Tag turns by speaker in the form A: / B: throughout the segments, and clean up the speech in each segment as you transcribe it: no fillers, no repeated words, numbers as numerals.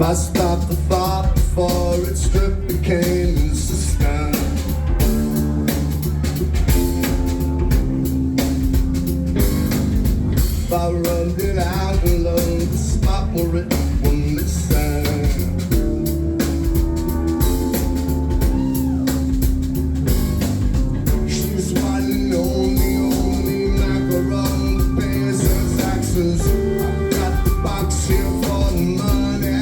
A: I stopped the thought before it stripped became insistent. If I rubbed it out and loved the spot where it will listen. She's fighting only macaron that pays her taxes. I've got the box here for the money.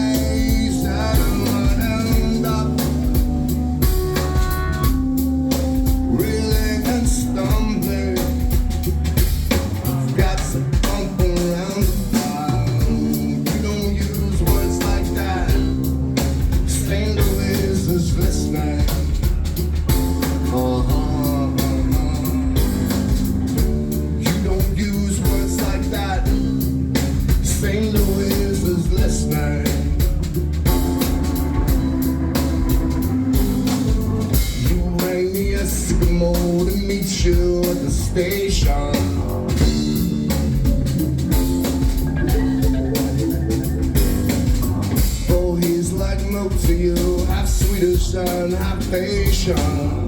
A: Louise is listening. You rang the Eskimo to meet you at the station. Oh, he's like milk to you, half Swedish and half Haitian.